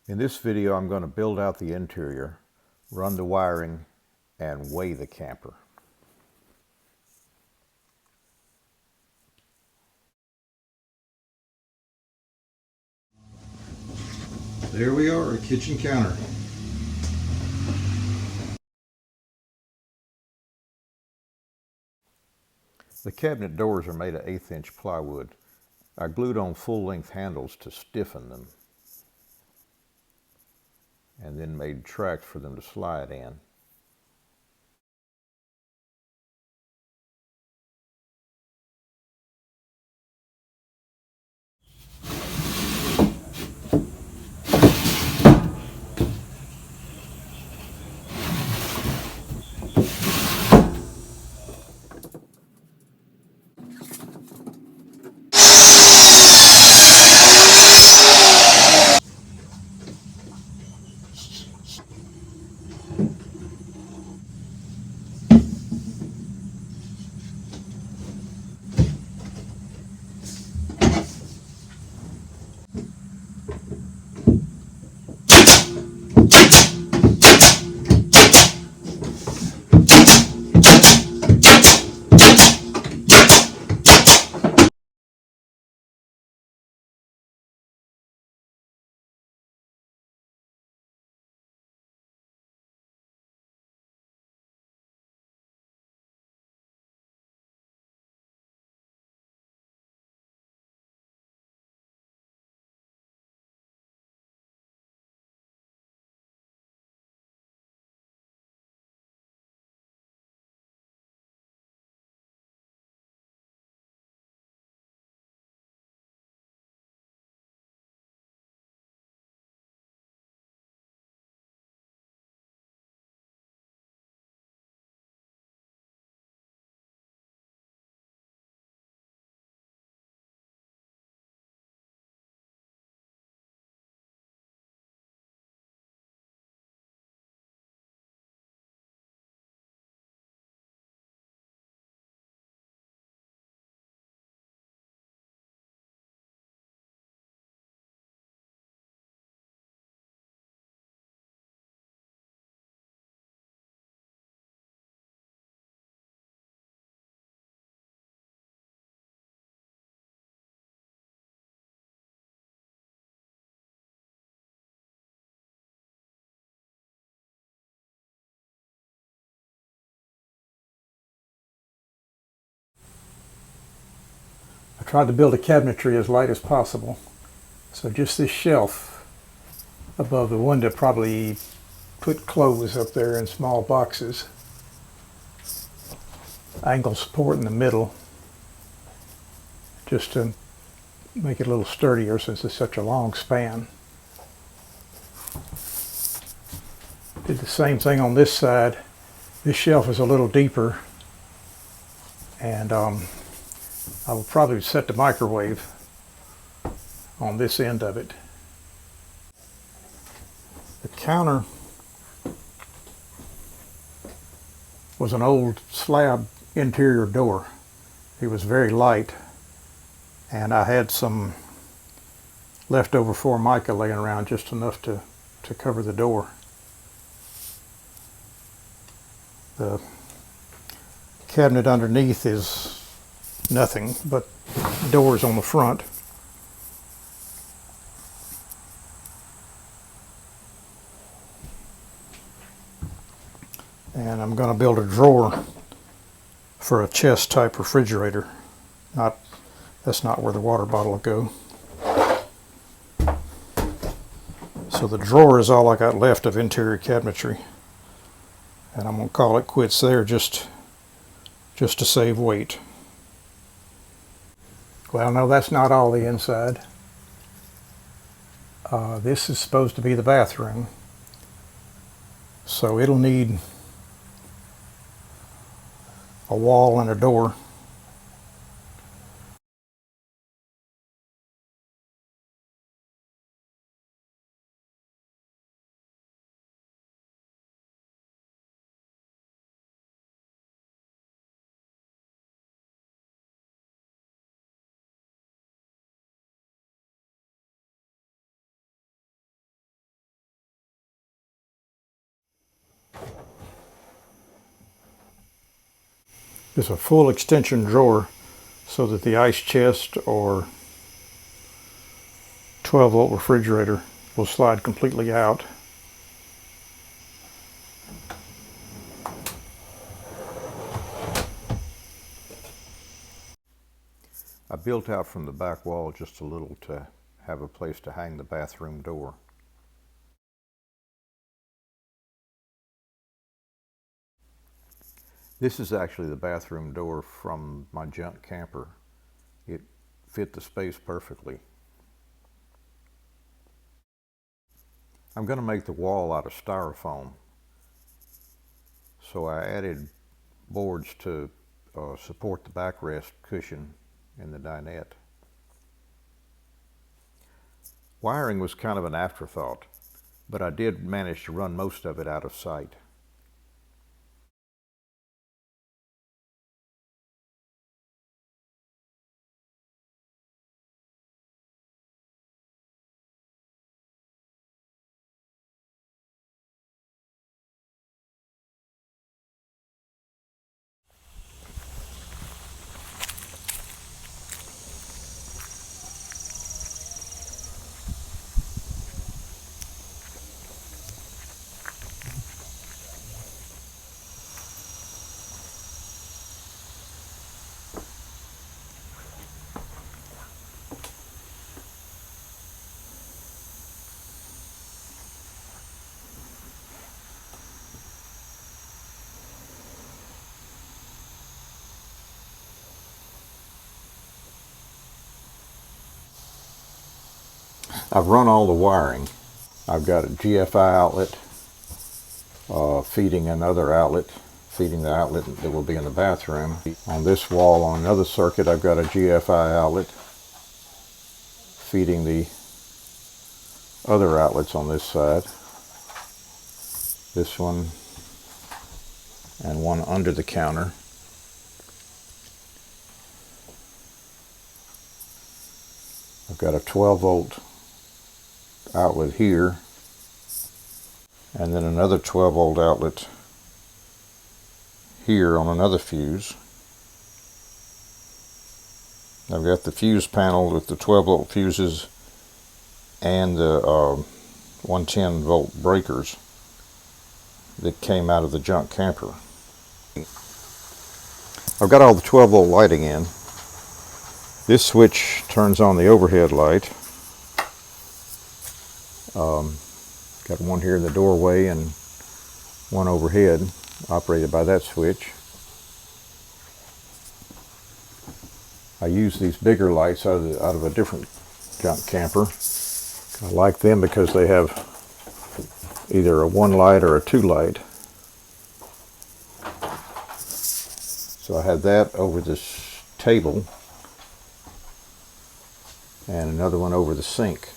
In this video, I'm going to build out the interior, run the wiring, and weigh the camper. There we are, a kitchen counter. The cabinet doors are made of 1/8" plywood. I glued on full-length handles to stiffen them, and then made tracks for them to slide in. I tried to build a cabinetry as light as possible. So just this shelf above the window, probably put clothes up there in small boxes. Angle support in the middle, just to make it a little sturdier since it's such a long span. Did the same thing on this side. This shelf is a little deeper, and I will probably set the microwave on this end of it. The counter was an old slab interior door. It was very light, and I had some leftover Formica laying around, just enough to cover the door. The cabinet underneath is nothing but doors on the front. And I'm going to build a drawer for a chest type refrigerator. That's not where the water bottle will go. So the drawer is all I got left of interior cabinetry, and I'm going to call it quits there, just to save weight. Well, no, that's not all the inside. This is supposed to be the bathroom, so it'll need a wall and a door. is a full extension drawer so that the ice chest or 12-volt refrigerator will slide completely out. I built out from the back wall just a little to have a place to hang the bathroom door. This is actually the bathroom door from my junk camper. It fit the space perfectly. I'm going to make the wall out of styrofoam. So I added boards to support the backrest cushion in the dinette. Wiring was kind of an afterthought, but I did manage to run most of it out of sight. I've run all the wiring. I've got a GFI outlet feeding another outlet, feeding the outlet that will be in the bathroom. On this wall, on another circuit, I've got a GFI outlet feeding the other outlets on this side. This one and one under the counter. I've got a 12-volt outlet here, and then another 12-volt outlet here on another fuse. I've got the fuse panel with the 12-volt fuses and the 110-volt breakers that came out of the junk camper. I've got all the 12-volt lighting in. This switch turns on the overhead light. Got one here in the doorway and one overhead, operated by that switch. I use these bigger lights out of a different junk camper. I like them because they have either a 1 light or a 2 light. So I had that over this table and another one over the sink.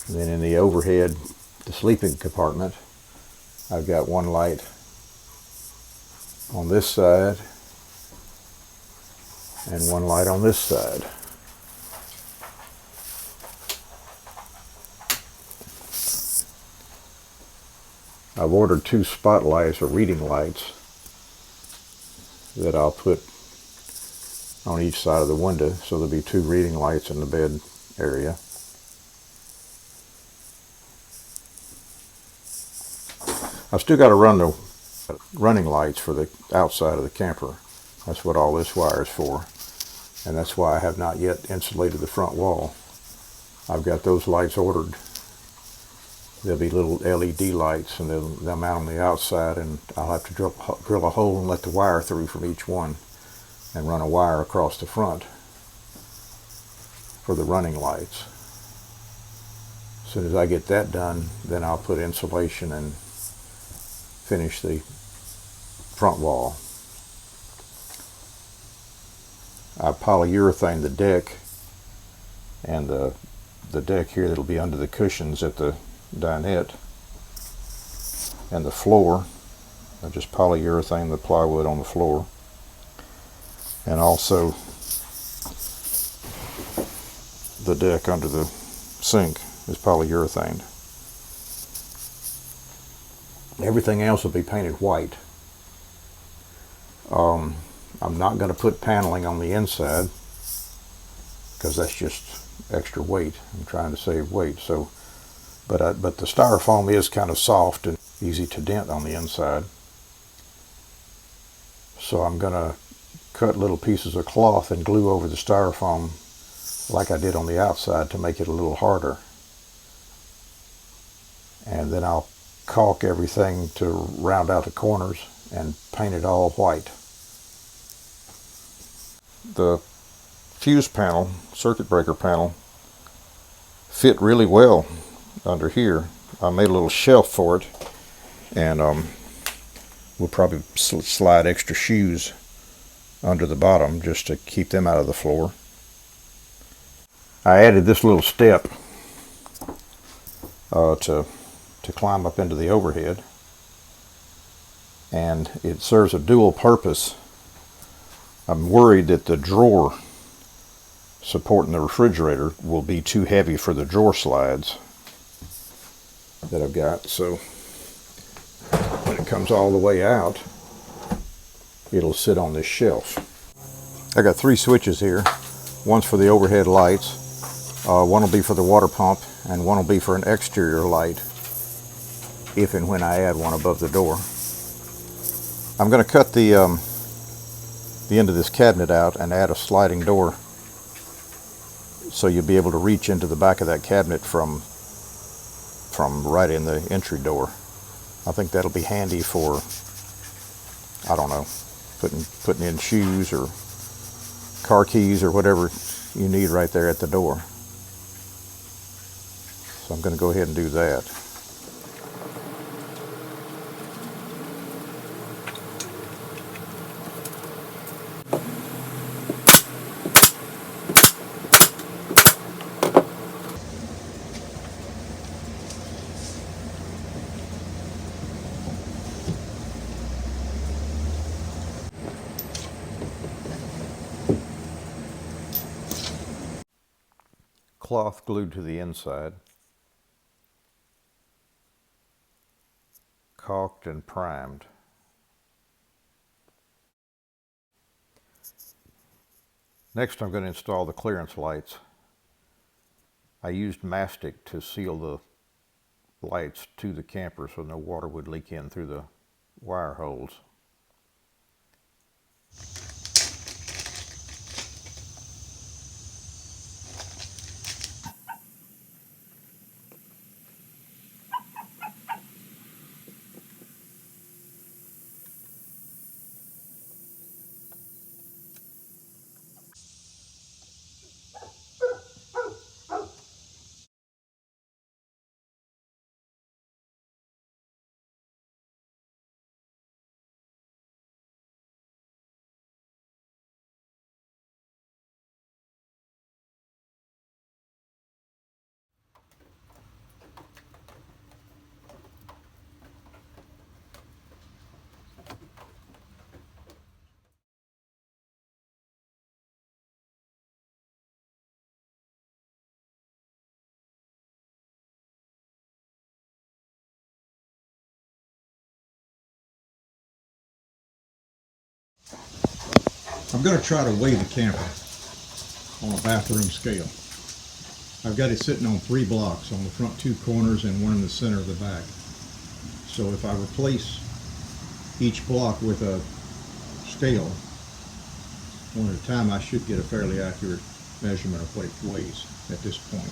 And then in the overhead, the sleeping compartment, I've got 1 light on this side and 1 light on this side. I've ordered 2 spotlights or reading lights that I'll put on each side of the window, so there'll be 2 reading lights in the bed area. I've still got to run the running lights for the outside of the camper. That's what all this wire is for. And that's why I have not yet insulated the front wall. I've got those lights ordered. They'll be little LED lights, and they'll mount on the outside, and I'll have to drill a hole and let the wire through from each one and run a wire across the front for the running lights. As soon as I get that done, then I'll put insulation and finish the front wall. I polyurethane the deck and the deck here that'll be under the cushions at the dinette, and the floor. I just polyurethane the plywood on the floor, and also the deck under the sink is polyurethane. Everything else will be painted white. I'm not going to put paneling on the inside because that's just extra weight. I'm trying to save weight. So, but the styrofoam is kind of soft and easy to dent on the inside. So I'm going to cut little pieces of cloth and glue over the styrofoam like I did on the outside to make it a little harder. And then I'll caulk everything to round out the corners and paint it all white. The fuse panel, circuit breaker panel, fit really well under here. I made a little shelf for it, and we'll probably slide extra shoes under the bottom just to keep them out of the floor. I added this little step to climb up into the overhead, and it serves a dual purpose. I'm worried that the drawer supporting the refrigerator will be too heavy for the drawer slides that I've got, so when it comes all the way out, it'll sit on this shelf. I got 3 switches here. One's for the overhead lights, one will be for the water pump, and one will be for an exterior light if and when I add one above the door. I'm going to cut the end of this cabinet out and add a sliding door so you'll be able to reach into the back of that cabinet from right in the entry door. I think that'll be handy for, I don't know, putting in shoes or car keys or whatever you need right there at the door. So I'm going to go ahead and do that. Cloth glued to the inside, caulked and primed. Next, I'm going to install the clearance lights. I used mastic to seal the lights to the camper so no water would leak in through the wire holes. I'm going to try to weigh the camper on a bathroom scale. I've got it sitting on 3 blocks, on the front 2 corners and one in the center of the back. So if I replace each block with a scale one at a time, I should get a fairly accurate measurement of what it weighs at this point.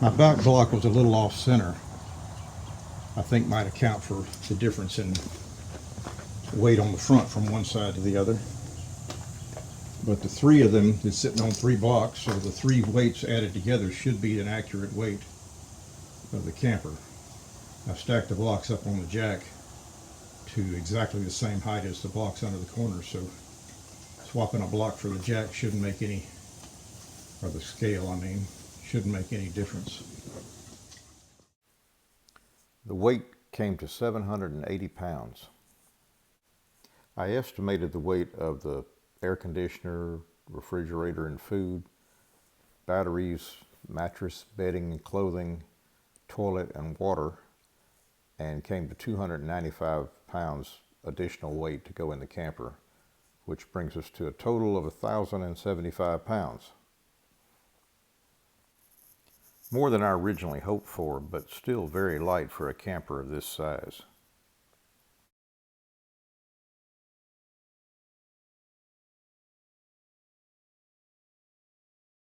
My back block was a little off center. I think might account for the difference in weight on the front from one side to the other. But the three of them is sitting on 3 blocks, so the 3 weights added together should be an accurate weight of the camper. I've stacked the blocks up on the jack to exactly the same height as the blocks under the corners, so swapping a block for the jack shouldn't make any, or the scale I mean, shouldn't make any difference. The weight came to 780 pounds. I estimated the weight of the air conditioner, refrigerator and food, batteries, mattress, bedding and clothing, toilet and water, and came to 295 pounds additional weight to go in the camper, which brings us to a total of 1,075 pounds. More than I originally hoped for, but still very light for a camper of this size.